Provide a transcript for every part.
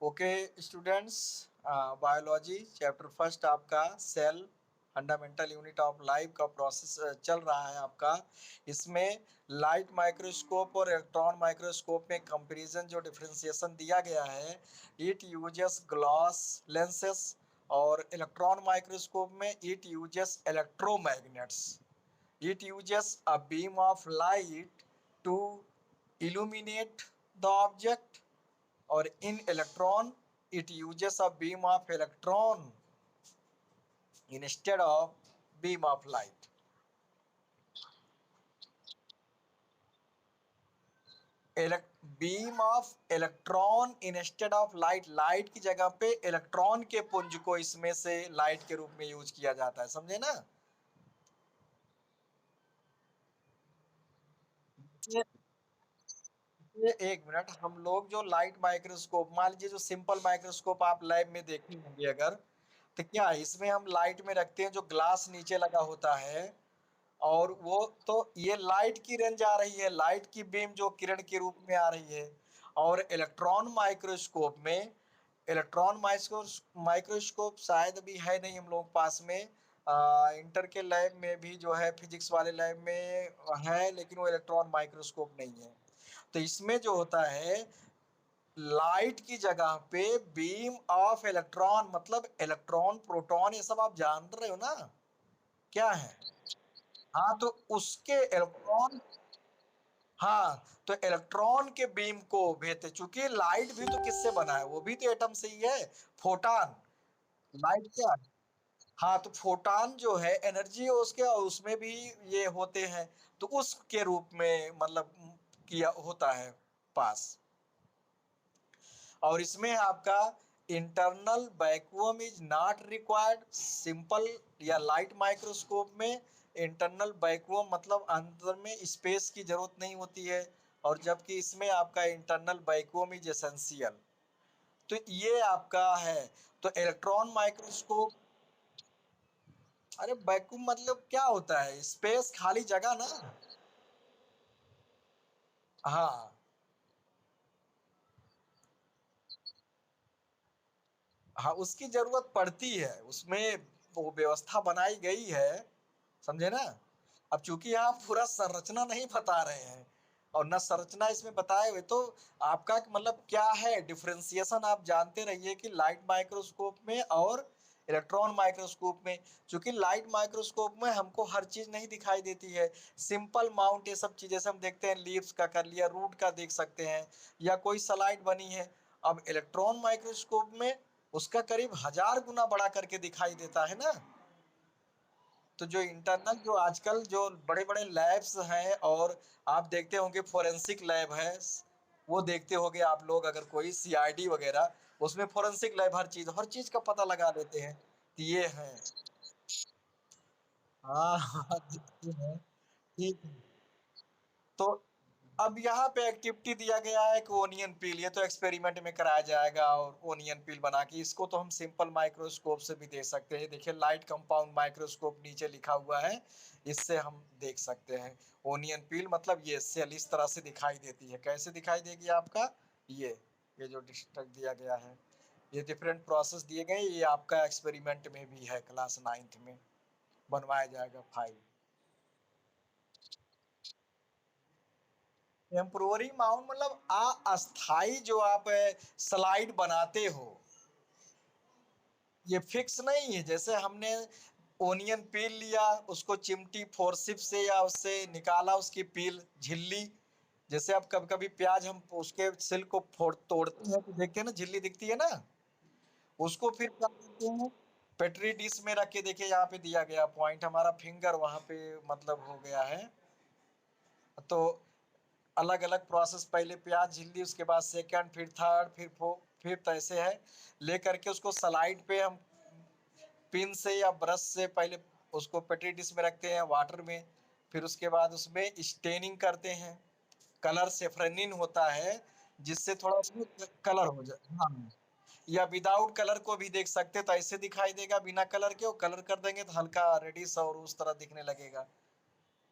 Okay students, biology chapter first आपका cell fundamental unit of life का process चल रहा है आपका। इसमें लाइट माइक्रोस्कोप और इलेक्ट्रॉन माइक्रोस्कोप में कंपैरिजन जो डिफरेंशिएशन दिया गया है, इट यूजेस ग्लास लेंसेस और इलेक्ट्रॉन माइक्रोस्कोप में it uses electromagnets. It uses a beam of light to illuminate the object, or in electron it uses a beam of electron instead of beam of light. Beam of electron instead of light, light की जगह पे electron के पुंज को इसमें से light के रूप में यूज किया जाता है, समझे ना। ये ये एक मिनट, हम लोग जो लाइट माइक्रोस्कोप, मान लीजिए जो सिंपल माइक्रोस्कोप आप लैब में देखे होंगे अगर, तो क्या है, इसमें हम लाइट में रखते हैं जो ग्लास नीचे लगा होता है, और वो तो ये लाइट की रेंज आ रही है, लाइट की बीम जो किरण के रूप में आ रही है। और इलेक्ट्रॉन माइक्रोस्कोप में, इलेक्ट्रॉन माइक्रोस्कोप शायद अभी है नहीं हम लोग के पास में। इंटर के लैब में भी जो है, फिजिक्स वाले लैब में है, लेकिन वो इलेक्ट्रॉन माइक्रोस्कोप नहीं है। तो इसमें जो होता है, लाइट की जगह पे बीम ऑफ इलेक्ट्रॉन, मतलब इलेक्ट्रॉन प्रोटॉन ये सब आप जान रहे हो ना क्या है। हाँ, तो उसके इलेक्ट्रॉन, हाँ, तो इलेक्ट्रॉन के बीम को भेजते, चूंकि लाइट भी तो किससे बना है, वो भी तो एटम से ही है, फोटान। लाइट क्या है? हाँ, तो फोटान जो है एनर्जी है उसके, और उसमें भी ये होते हैं, तो उसके रूप में मतलब किया होता है पास। और इसमें आपका internal vacuum is not required, simple या लाइट माइक्रोस्कोप में इंटरनल वैक्यूम मतलब अंदर में स्पेस की जरूरत नहीं होती है, और जबकि इसमें आपका इंटरनल वैक्यूम इज एसेंशियल। तो ये आपका है। तो इलेक्ट्रॉन माइक्रोस्कोप, अरे वैक्यूम मतलब क्या होता है, स्पेस, खाली जगह ना। हाँ, हाँ, उसकी जरूरत पड़ती है, उसमें वो व्यवस्था बनाई गई है, समझे ना। अब चूंकि यहाँ पूरा संरचना नहीं बता रहे हैं, और न संरचना इसमें बताए हुए, तो आपका मतलब क्या है डिफरेंशिएशन, आप जानते रहिए कि लाइट माइक्रोस्कोप में और इलेक्ट्रॉन माइक्रोस्कोप में। चूंकि लाइट माइक्रोस्कोप में हमको हर चीज नहीं दिखाई देती है, सिंपल माउंट ये सब चीजें जैसे हम देखते हैं, लीव्स का कर लिया, रूट का देख सकते हैं, या कोई स्लाइड बनी है। अब इलेक्ट्रॉन माइक्रोस्कोप में उसका करीब 1000 गुना बड़ा करके दिखाई देता है ना। तो जो इंटरनल, जो आजकल जो बड़े बड़े लैब्स हैं, और आप देखते होंगे फोरेंसिक लैब है, वो देखते होंगे आप लोग, अगर कोई सीआईडी वगैरह, उसमें फोरेंसिक लैब हर चीज का पता लगा लेते हैं कि ये है। हाँ, हाँ, देखते हैं। ठीक है। तो अब यहाँ पे एक्टिविटी दिया गया है कि ओनियन पील, ये तो एक्सपेरिमेंट में कराया जाएगा, और ओनियन पील बना के इसको तो हम सिंपल माइक्रोस्कोप से भी देख सकते हैं। देखिए लाइट कंपाउंड माइक्रोस्कोप नीचे लिखा हुआ है, इससे हम देख सकते हैं। ओनियन पील मतलब ये सेल इस तरह से दिखाई देती है, कैसे दिखाई देगी आपका, ये जो डिस्ट्रक्ट दिया गया है, ये डिफरेंट प्रोसेस दिए गए, ये आपका एक्सपेरिमेंट में भी है, क्लास 9th में बनवाया जाएगा फाइल। टेम्पोररी माउंट मतलब अस्थाई, जो आप स्लाइड बनाते हो, ये फिक्स नहीं है। जैसे हमने ओनियन पील लिया, उसको चिमटी फोर्सिप से या उससे निकाला उसकी पील झिल्ली, जैसे अब कभी कभी प्याज हम उसके सिल को फोड़ तोड़ते हैं तो देखते हैं ना, झिल्ली दिखती है ना, उसको फिर क्या करते हैं, पेट्री डिश में रख के, देखिए यहाँ पे दिया गया पॉइंट, हमारा फिंगर वहां पे मतलब हो गया है। तो अलग अलग प्रोसेस, पहले प्याज झिल्ली, उसके बाद सेकंड, फिर थर्ड, फिर फोर्थ, फिफ्थ, ऐसे है। लेकर के उसको स्लाइड पे हम पिन से या ब्रश से पहले उसको पेट्री डिश में रखते हैं वाटर में, फिर उसके बाद उसमें स्टेनिंग करते हैं, कलर सेफ्रेनिन होता है, जिससे थोड़ा उसमें कलर हो जाए। हाँ, या विदाउट कलर को भी देख सकते, तो ऐसे दिखाई देगा बिना कलर के, वो कलर कर देंगे तो हल्का रेडिश और उस तरह दिखने लगेगा।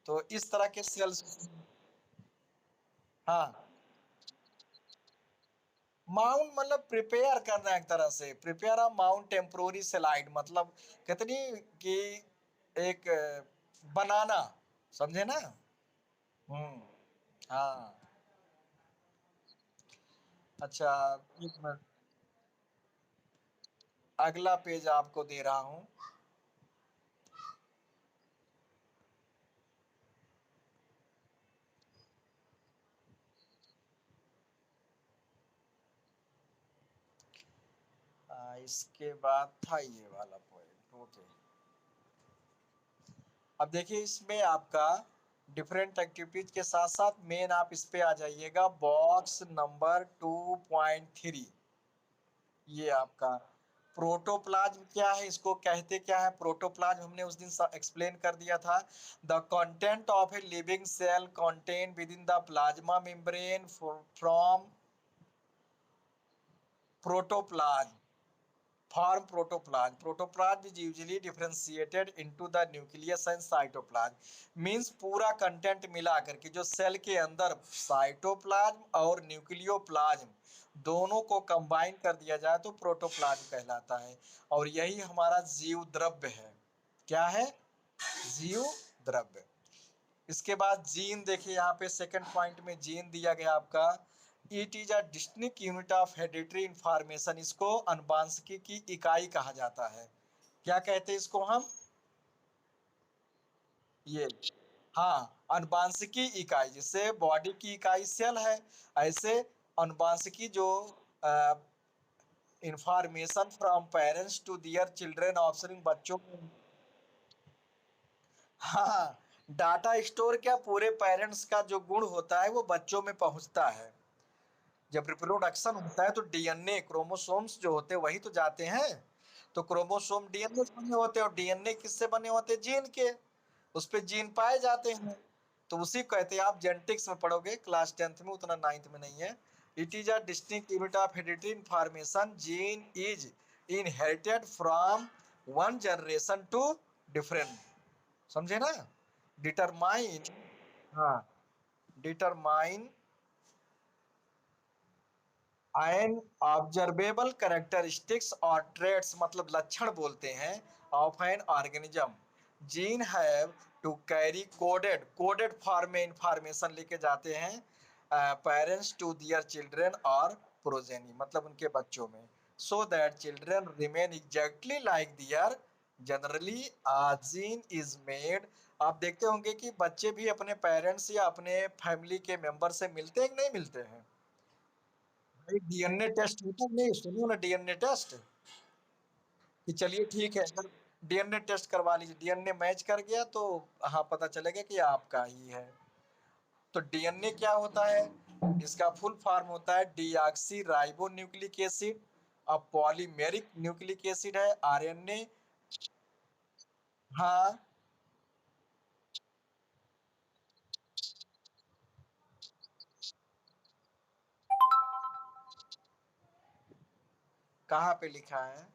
तो इस तरह के सेल्स। हाँ, माउंट मतलब प्रिपेयर करना, एक तरह से प्रिपेयर अ माउंट टेम्पोररी सेलाइड, मतलब कितनी कि एक बनाना, समझे ना। हम्म। हाँ। अच्छा, एक मिनट, अगला पेज आपको दे रहा हूं। इसके बाद था ये वाला पॉइंट, ओके। अब देखिए इसमें आपका डिफरेंट एक्टिविटीज के साथ साथ मेन आप इस पे आ जाइएगा, बॉक्स नंबर 2.3। ये आपका प्रोटोप्लाज्म क्या है, इसको कहते क्या है। प्रोटोप्लाज्म हमने उस दिन एक्सप्लेन कर दिया था। The content of a living cell contain within the plasma membrane from protoplasm form protoplasm. Protoplasm is usually differentiated into the nucleus and cytoplasm. Means पूरा कंटेंट मिला करके जो सेल के अंदर साइटोप्लाज्म और न्यूक्लियोप्लाज्म दोनों को कंबाइन कर दिया जाए तो प्रोटोप्लाज्म कहलाता है। और यही हमारा जीव द्रव्य है। क्या है? जीव द्रव्य। इसके बाद जीन देखिए, यहाँ पे सेकंड पॉइंट में जीन दिया गया आपका। It is a distinct unit of hereditary information. इसको अनुवांशिकी की इकाई कहा जाता है। क्या कहते हैं इसको हम? ये, हाँ, अनुवांशिकी इकाई। जैसे बॉडी की इकाई सेल है, ऐसे अनुवांशिकी जो information from parents to their children offspring, बच्चों में। हाँ, डाटा स्टोर क्या, पूरे पेरेंट्स का जो गुण होता है वो बच्चों में पहुंचता है। जब रिप्रोडक्शन होता है तो डीएनए क्रोमोसोम्स जो होते हैं वही तो जाते हैं। तो क्रोमोसोम डीएनए से बने होते हैं, और डीएनए किससे बने होते हैं? जीन के। उस पे जीन पाए जाते हैं। तो उसी को कहते हैं, आप जेनेटिक्स में पढ़ोगे क्लास 10th में, उतना 9th में नहीं है। It is a distinct unit of hereditary information. Gene is inherited from one generation to different, समझे ना। डिटरमाइन, हाँ, डिटरमाइन एन ऑब्जर्वेबल कैरेक्टरिस्टिक्स और ट्रेट्स, मतलब लक्षण बोलते हैं, of an organism. Gene have to carry coded, coded form में information लेके जाते हैं पेरेंट्स टू दियर चिल्ड्रन और प्रोजेनी, मतलब उनके बच्चों में, so that children remain exactly like their generally gene is made. आप देखते होंगे कि बच्चे भी अपने पेरेंट्स या अपने फैमिली के मेंबर से मिलते हैं कि नहीं मिलते हैं। भाई डीएनए टेस्ट होता है, नहीं सुनो ना, डीएनए टेस्ट, कि चलिए ठीक है, अगर डीएनए टेस्ट करवा लीजिए, डीएनए मैच कर गया तो हाँ पता चलेगा कि आपका ही है। तो डीएनए क्या होता है? इसका फुल फॉर्म होता है डीऑक्सी राइबो न्यूक्लिक एसिड। अब पॉलीमेरिक न्यूक्लिक एसिड है आरएनए। हाँ, कहाँ पे लिखा है?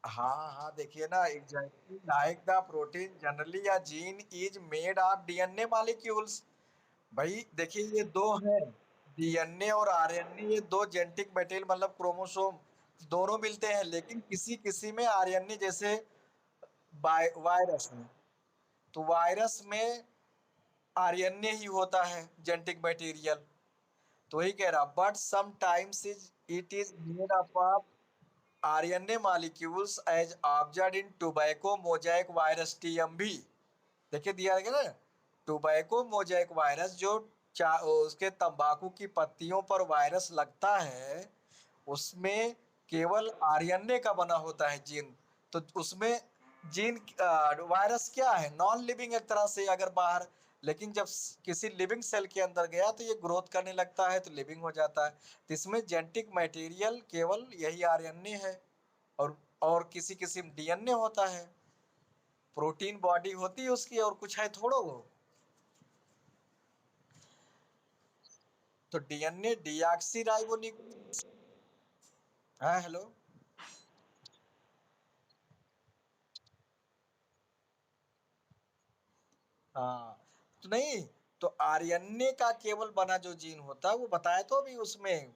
हाँ हाँ, देखिए ना, exactly like the protein generally या gene is made of DNA molecules. भाई देखिए ये दो है, डीएनए और आरएनए, ये दो जेनेटिक मटेरियल मतलब क्रोमोसोम दोनों मिलते हैं, लेकिन किसी किसी में आरएनए, जैसे वायरस में, तो वायरस में आरएनए ही होता है जेनेटिक मटेरियल। तो वही कह रहा, but sometimes is it is made up of RNA molecules as observe in tobacco mosaic virus TMV. देखिए दिया गया ना, टोबैको मोजाइक वायरस, जो उसके तंबाकू की पत्तियों पर वायरस लगता है, उसमें केवल आरएनए का बना होता है जीन। तो उसमें जीन, वायरस क्या है? नॉन लिविंग एक तरह से अगर बाहर, लेकिन जब किसी लिविंग सेल के अंदर गया तो ये ग्रोथ करने लगता है तो लिविंग हो जाता है। तो इसमें जेनेटिक मटेरियल केवल यही आरएनए है, और किसी किसी में डीएनए होता है। प्रोटीन बॉडी होती है उसकी, और कुछ है थोड़ा वो। तो डीएनए डीऑक्सी राइबोन्यूक्लिक। हाँ हेलो। हाँ, तो नहीं, तो आरएनए का केवल बना जो जीन होता है वो बताया तो अभी उसमें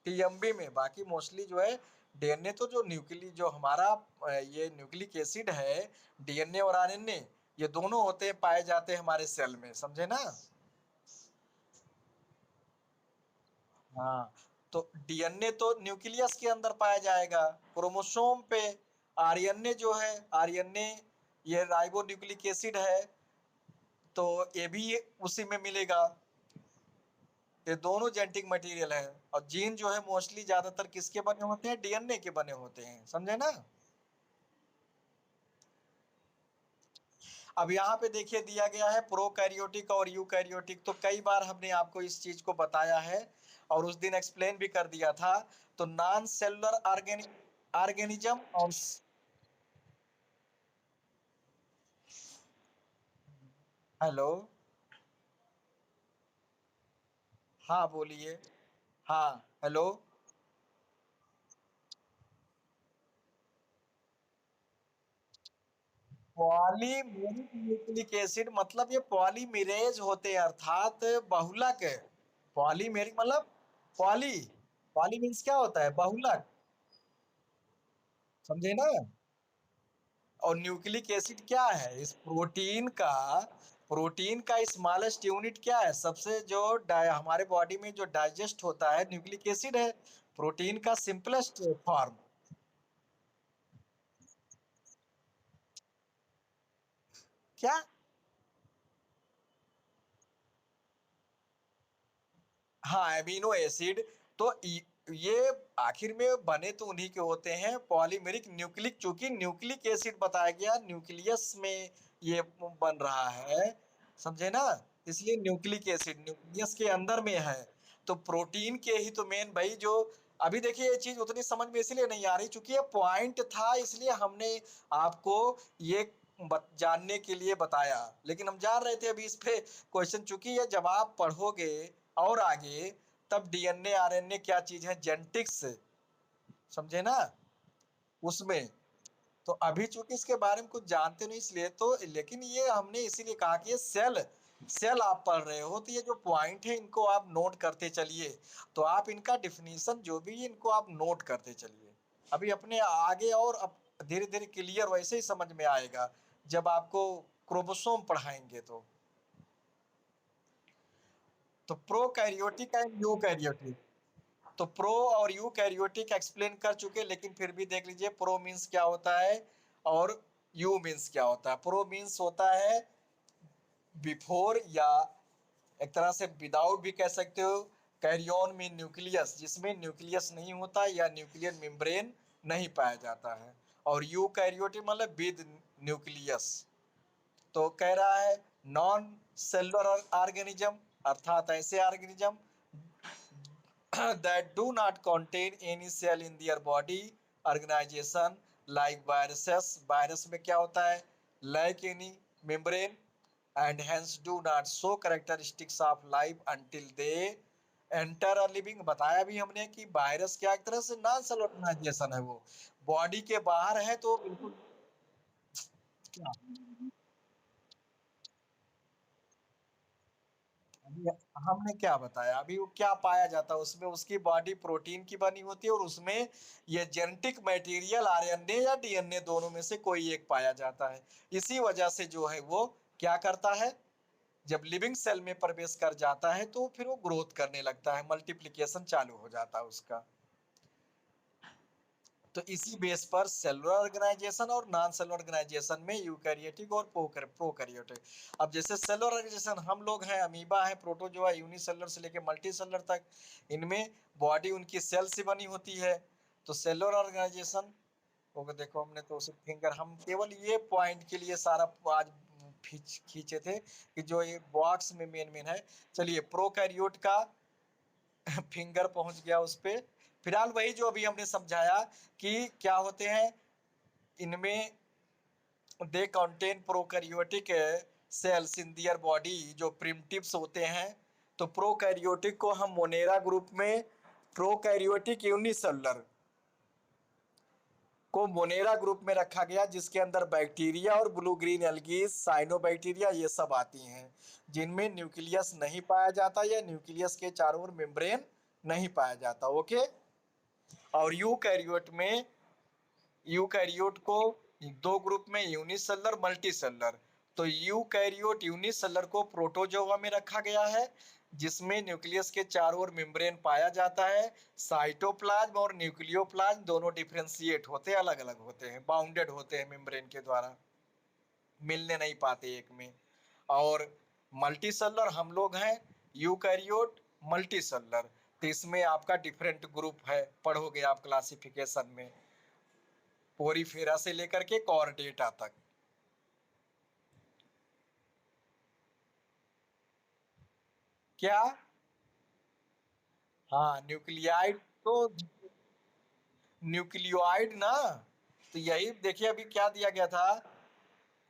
टीएमबी में, बाकी मोस्टली जो है डीएनए तो जो जो हमारा ये न्यूक्लिक एसिड है, डीएनए और आरएनए ये दोनों होते हैं, पाए जाते हैं हमारे सेल में, समझे ना। हाँ, तो डीएनए तो न्यूक्लियस के अंदर पाया जाएगा, क्रोमोसोम पे आरएनए जो है, आरएनए ये राइबो न्यूक्लिक एसिड है, तो ये भी उसी में मिलेगा। ये दोनों जेनेटिक मटेरियल है, और जीन जो है मोस्टली ज्यादातर किसके बने होते हैं, डीएनए के बने होते हैं, समझे ना। अब यहाँ पे देखिए दिया गया है प्रोकैरियोटिक और यूकैरियोटिक, तो कई बार हमने आपको इस चीज को बताया है और उस दिन एक्सप्लेन भी कर दिया था। तो नॉन सेलुलर ऑर्गेनिज्म और हेलो, हाँ बोलिए, हाँ हेलो। पॉलीमेरिक न्यूक्लिक एसिड मतलब ये पॉलीमेरेज होते हैं, अर्थात बहुलक। पॉलीमेरिक मतलब पॉली, पॉली मीन्स क्या होता है, बहुलक, समझे ना। और न्यूक्लिक एसिड क्या है, इस प्रोटीन का स्मॉलेस्ट यूनिट क्या है, सबसे जो हमारे बॉडी में जो डाइजेस्ट होता है न्यूक्लिक एसिड है, प्रोटीन का सिंपलेस्ट फॉर्म। क्या, हाँ एमिनो एसिड, तो ये आखिर में बने तो उन्हीं के होते हैं, पॉलीमेरिक न्यूक्लिक, चूंकि न्यूक्लिक एसिड बताया गया न्यूक्लियस में ये बन रहा है, समझे ना, इसलिए न्यूक्लिक एसिड न्यूक्लियस के अंदर में है। तो प्रोटीन के ही तो मेन भाई जो, अभी देखिए ये चीज उतनी समझ में इसलिए नहीं आ रही क्योंकि ये पॉइंट था, इसलिए हमने आपको ये जानने के लिए बताया, लेकिन हम जान रहे थे अभी इस पे क्वेश्चन, चूंकि ये जब आप पढ़ोगे और आगे, तब डीएनए आरएनए क्या चीज है, जेनेटिक्स, समझे ना, उसमें। तो अभी चूंकि इसके बारे में कुछ जानते नहीं इसलिए तो, लेकिन ये हमने इसीलिए कहा कि ये सेल, सेल आप पढ़ रहे हो तो ये जो पॉइंट है इनको आप नोट करते चलिए, तो आप इनका डिफिनीशन जो भी है इनको आप नोट करते चलिए, अभी अपने आगे और अब धीरे धीरे क्लियर वैसे ही समझ में आएगा जब आपको क्रोमोसोम पढ़ाएंगे तो प्रोकैरियोटिक एंड यूकैरियोटिक, तो प्रो और यू कैरियोटिक एक्सप्लेन कर चुके, लेकिन फिर भी देख लीजिए प्रो मीन्स क्या होता है और यू मीन्स क्या होता है। प्रो मीन्स होता है बिफोर, या एक तरह से विदाउट भी कह सकते हो। कैरियन में न्यूक्लियस, जिसमें न्यूक्लियस नहीं होता या न्यूक्लियर मेम्ब्रेन नहीं पाया जाता है। और यू कैरियोटिक मतलब विद न्यूक्लियस। तो कह रहा है नॉन सेलुलर ऑर्गेनिज्म, अर्थात ऐसे organism that do not contain any cell in their body organization like viruses, virus में क्या होता है, lack any membrane and hence do not show characteristics of life until they enter a living। बताया भी हमने कि वायरस क्या एक तरह से नॉन सेल ऑर्गेनाइजेशन है, वो बॉडी के बाहर है तो बिल्कुल। अभी हमने क्या बताया, अभी वो क्या पाया जाता है उसमें, उसकी बॉडी प्रोटीन की बनी होती है और उसमें ये जेनेटिक मटेरियल आरएनए या डीएनए दोनों में से कोई एक पाया जाता है। इसी वजह से जो है वो क्या करता है, जब लिविंग सेल में प्रवेश कर जाता है तो फिर वो ग्रोथ करने लगता है, मल्टीप्लिकेशन चालू हो जाता है उसका। तो इसी बेस पर सेलुलर ऑर्गेनाइजेशन और नॉन सेलुलर ऑर्गेनाइजेशन में यूकैरियोटिक और प्रोकैरियोटिक। अब जैसे सेलुलर ऑर्गेनाइजेशन हम लोग हैं, अमीबा है, प्रोटोजोआ, यूनिसेलुलर से लेकर मल्टी सेलुलर तक, इनमें बॉडी उनकी सेल से बनी होती है। तो सेलुलर ऑर्गेनाइजेशन वो देखो, हमने तो उसे फिंगर, हम केवल ये पॉइंट के लिए सारा आज खींचे थे कि जो ये बॉक्स में मेन मेन है। चलिए प्रोकैरियोट का फिंगर पहुंच गया उस पे। फिलहाल वही जो अभी हमने समझाया कि क्या होते हैं इनमें, they contain prokaryotic cells in their body, जो प्रिमिटिव्स होते हैं। तो प्रोकैरियोटिक को हम मोनेरा ग्रुप में प्रोकैरियोटिक यूनिसेलुलर, को मोनेरा ग्रुप में रखा गया, जिसके अंदर बैक्टीरिया और ब्लू ग्रीन एल्गी, साइनोबैक्टीरिया ये सब आती हैं, जिनमें न्यूक्लियस नहीं पाया जाता या न्यूक्लियस के चारों ओर मेम्ब्रेन नहीं पाया जाता। ओके। और यूकैरियोट में, यूकैरियोट को दो ग्रुप में, यूनिसेलर मल्टीसेलर। तो यूकैरियोट यूनिसेलर को प्रोटोजोआ में रखा गया है, जिसमें न्यूक्लियस के चारों ओर मेम्ब्रेन पाया जाता है। साइटोप्लाज्म और न्यूक्लियोप्लाज्म दोनों डिफरेंशिएट होते हैं, अलग अलग होते हैं, बाउंडेड होते हैं मेम्ब्रेन के द्वारा, मिलने नहीं पाते एक में। और मल्टीसेलर हम लोग हैं यूकैरियोट मल्टीसेलर। तो इसमें आपका डिफरेंट ग्रुप है, पढ़ोगे आप क्लासिफिकेशन में, पोरीफेरा से लेकर के कॉर्डेटा तक। क्या? हाँ, न्यूक्लियाइड तो, न्यूक्लियोइड ना, तो यही देखिए अभी क्या दिया गया था,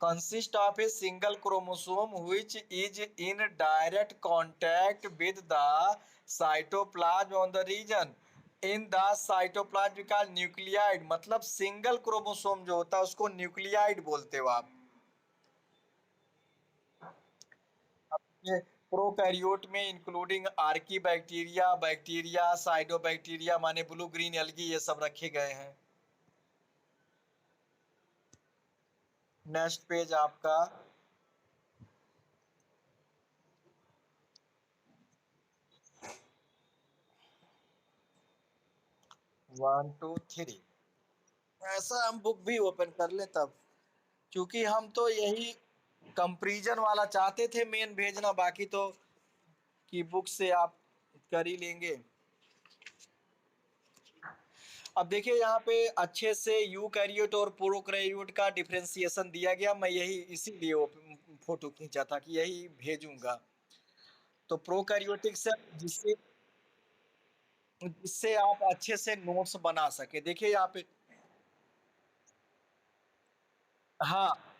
consist of a single chromosome which is in direct contact with the cytoplasm on the region in the cytoplasm का न्यूक्लियाइड, मतलब सिंगल क्रोमोसोम जो होता है उसको न्यूक्लियाइड बोलते हो आप। ये प्रोकैरियोट में इंक्लूडिंग आर्की बैक्टीरिया, बैक्टीरिया, साइडोबैक्टीरिया माने ब्लू ग्रीन एल्गी, ये सब रखे गए हैं। नेक्स्ट पेज आपका 1 2 3। ऐसा हम बुक भी ओपन कर ले तब, क्योंकि हम तो यही कंपैरिजन वाला चाहते थे मेन भेजना, बाकी तो की बुक से आप कर ही लेंगे। अब देखिए यहाँ पे अच्छे से यूकैरियोट और प्रोकैरियोट का डिफरेंशिएशन दिया गया, मैं यही इसीलिए वो फोटो खींचा था कि यही भेजूंगा। तो प्रोकैरियोटिक से, जिससे जिससे आप अच्छे से नोट्स बना सके, देखिए यहाँ पे। हाँ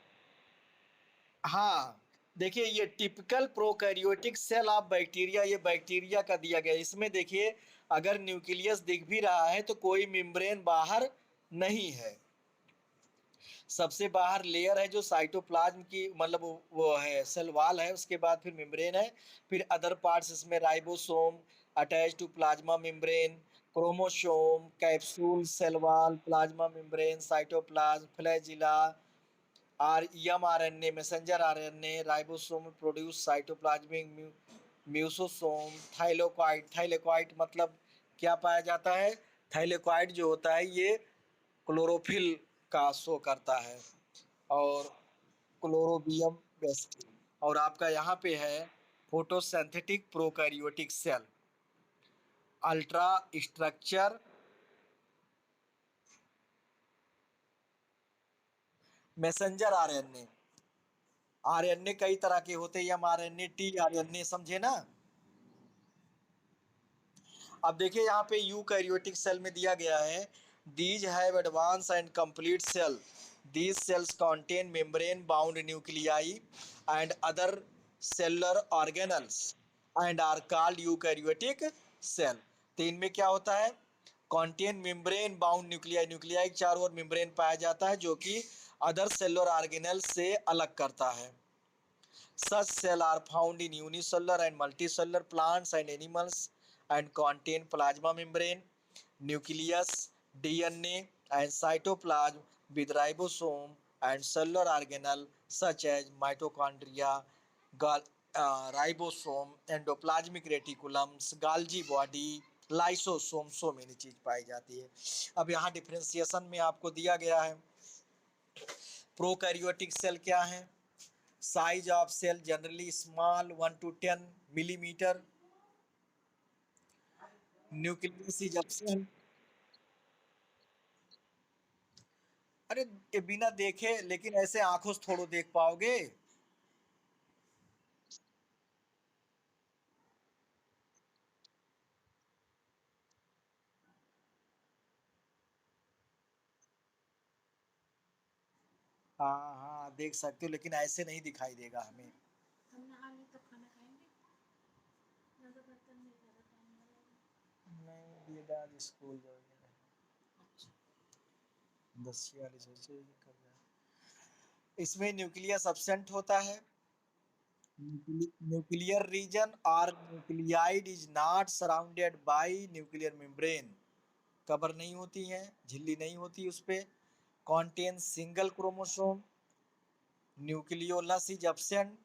हाँ, देखिए ये typical prokaryotic cell of bacteria, ये बैक्टीरिया का दिया गया। इसमें देखिए अगर न्यूक्लियस दिख भी रहा है तो कोई मेम्ब्रेन बाहर नहीं है, सबसे बाहर लेयर है जो साइटोप्लाज्म की, मतलब वो है सेल वॉल है, उसके बाद फिर मेम्ब्रेन है, फिर अदर पार्ट्स इसमें ribosome attach to plasma membrane, chromosome, capsule, cell wall, plasma membrane, cytoplasm, flagella, R M R N A, messenger R N A, ribosome produce cytoplasmic mesosome, thylakoid. Thylakoid मतलब क्या पाया जाता है, thylakoid जो होता है ये क्लोरोफिल का शो करता है, और क्लोरोबियम बेस्ट। और आपका यहाँ पे है photosynthetic prokaryotic cell, ultra structure, messenger RNA. RNA कई तरह के होते हैं, एमआरएनए, टी आरएनए, समझे ना। अब देखिए यहाँ पे यूकैरियोटिक सेल में दिया गया है, these have advance and complete cell, these cells contain membrane bound nuclei and other cellular organelles and are called eukaryotic cell. तो इनमें क्या होता है, contain membrane bound nuclei, nuclei के चारों ओर मेम्ब्रेन पाया जाता है जो कि अदर सेलुलर ऑर्गेनल से अलग करता है। Such cells are found in unicellular and multicellular plants and animals and contain plasma membrane, nucleus, DNA, and cytoplasm with ribosome and cellular organelle such as mitochondria, ribosome, endoplasmic reticulums, Golgi body, lysosome, so many चीज पाई जाती है। अब यहाँ differentiation में आपको दिया गया है, प्रोकैरियोटिक सेल क्या है, size of cell generally small 1 to 10 millimetre, nucleus is absent. अरे ये बिना देखे, लेकिन ऐसे आंखों से थोड़ो देख पाओगे। हाँ हाँ देख सकते हो, लेकिन ऐसे नहीं दिखाई देगा हमें। हम नहा लें तब खाना खाएंगे, ज्यादा बर्तन में ज्यादा टाइम लगेगा। नहीं, ये आज स्कूल जाएंगे। 1046 ऐसे कर रहा है। इसमें न्यूक्लियस एब्सेंट होता है। न्यूक्लियर रीजन और nuclide is not surrounded by nuclear membrane, cover नहीं होती है, झिल्ली नहीं होती उस पे। Contain single chromosome. Nucleolus is absent.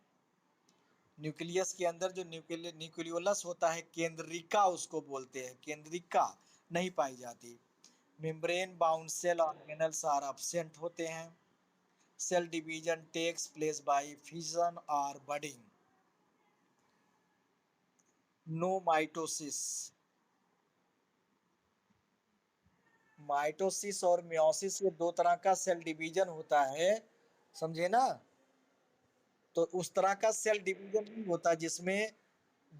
Nucleus के अंदर जो न्यूक्लियोलस होता है, केंद्रिका उसको बोलते हैं, केंद्रिका नहीं पाई जाती। Membrane bound cell organelles are absent होते हैं। Cell division takes place by fission और बडिंग। No mitosis. माइटोसिस और मियोसिस, ये दो तरह का सेल डिवीजन होता है, समझे ना। तो उस तरह का सेल डिवीजन नहीं होता जिसमें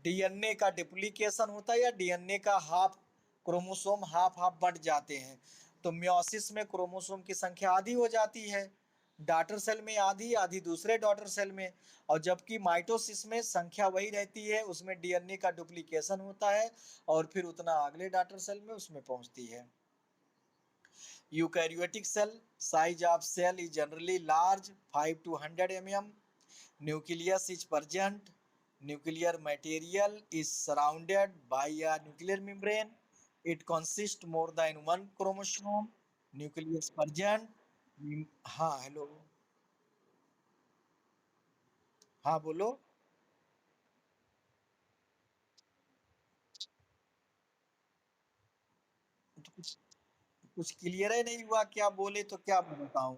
डीएनए का डिप्लीकेशन होता है या डीएनए का हाफ क्रोमोसोम हाफ हाफ बढ़ जाते हैं। तो मियोसिस में क्रोमोसोम की संख्या आधी हो जाती है, डॉटर सेल में आधी, आधी दूसरे डॉटर सेल में। और जबकि माइटोसिस में संख्या वही रहती है, उसमें डीएनए का डुप्लीकेशन होता है और फिर उतना अगले डॉटर सेल में उसमें पहुंचती है। Eukaryotic cell, size of cell is generally large 5 to 100 mm. Nucleus is present. Nuclear material is surrounded by a nuclear membrane. It consists more than one chromosome. Nucleus present. हाँ hello. हाँ बोलो। तो कुछ clear ही नहीं हुआ, क्या बोले तो क्या मैं बताऊं।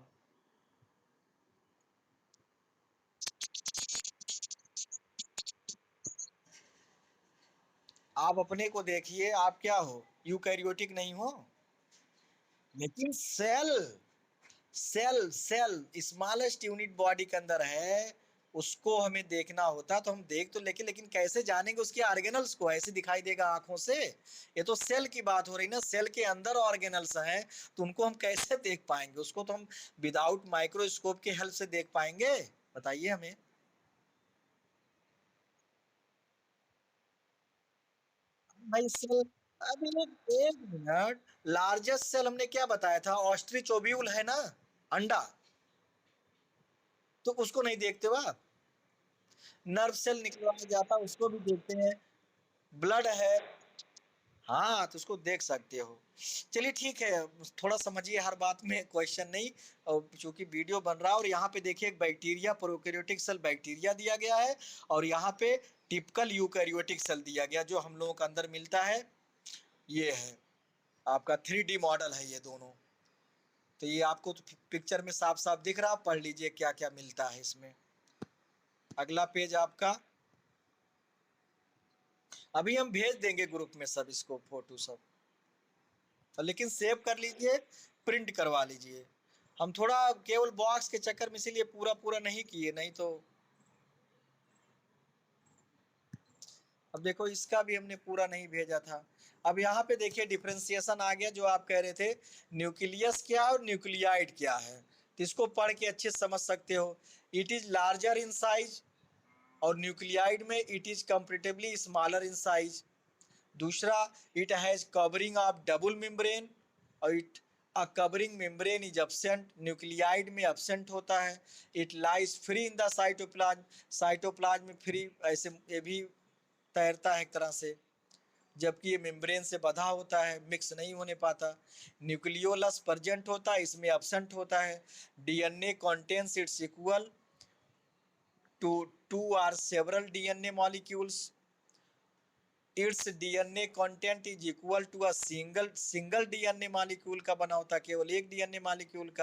आप अपने को देखिए, आप क्या हो, यूकैरियोटिक नहीं हो। लेकिन cell, cell cell smallest unit body के अंदर है, उसको हमें देखना होता तो हम देख तो लेकिन कैसे जानेंगे उसके ऑर्गेनल्स को, ऐसे दिखाई देगा आंखों से। ये तो सेल की बात हो रही ना, सेल के अंदर ऑर्गेनल्स हैं, तो उनको हम कैसे देख पाएंगे, उसको तो हम विदाउट माइक्रोस्कोप के हेल्प से देख पाएंगे, बताइए हमें। भाई सेल, अभी एक मिनट, लार्जेस्ट सेल हमने क्या बताया था, ऑस्ट्रिच ओव्यूल है ना, अंडा, तो उसको नहीं देखते हो आप। नर्व सेल निकलवाया जाता उसको भी देखते हैं। ब्लड है, हाँ तो उसको देख सकते हो। चलिए ठीक है, थोड़ा समझिए हर बात में क्वेश्चन नहीं। और चूंकि वीडियो बन रहा है, और यहाँ पे देखिए एक बैक्टीरिया, प्रोकैरियोटिक सेल बैक्टीरिया दिया गया है, और यहाँ पे टिपिकल यूकैरियोटिक सेल दिया गया जो हम लोगों के अंदर मिलता है। ये है आपका 3D मॉडल है ये दोनों। तो ये आपको तो पिक्चर में साफ साफ दिख रहा, पढ़ लीजिए क्या क्या मिलता है इसमें। अगला पेज आपका, अभी हम भेज देंगे ग्रुप में सब इसको, फोटो सब। लेकिन सेव कर लीजिए, प्रिंट करवा लीजिए। हम थोड़ा केवल बॉक्स के चक्कर में इसीलिए पूरा पूरा नहीं किए, नहीं तो। अब देखो इसका भी हमने पूरा नहीं भेजा था। अब यहाँ पे देखिए डिफरेंशिएशन आ गया जो आप कह रहे थे, न्यूक्लियस क्या और न्यूक्लियाइड क्या है, तो इसको पढ़ के अच्छे से समझ सकते हो। It is larger in size, और न्यूक्लियाइड में it is comparatively smaller in size. दूसरा, it has covering of double membrane, और it a covering membrane is absent, nucleoid में एब्सेंट होता है। It lies free in the cytoplasm, cytoplasm में free, ऐसे ये भी तैरता है एक तरह से, जबकि ये मेम्ब्रेन से बंधा होता है, मिक्स नहीं होने पाता। न्यूक्लियोलस प्रेजेंट होता है, इसमें एब्सेंट होता है। DNA contains its equal to two or several DNA molecules. Its DNA content is equal to a single single DNA molecule का बना होता है, केवल एक डीएनए मॉलिक्यूल का।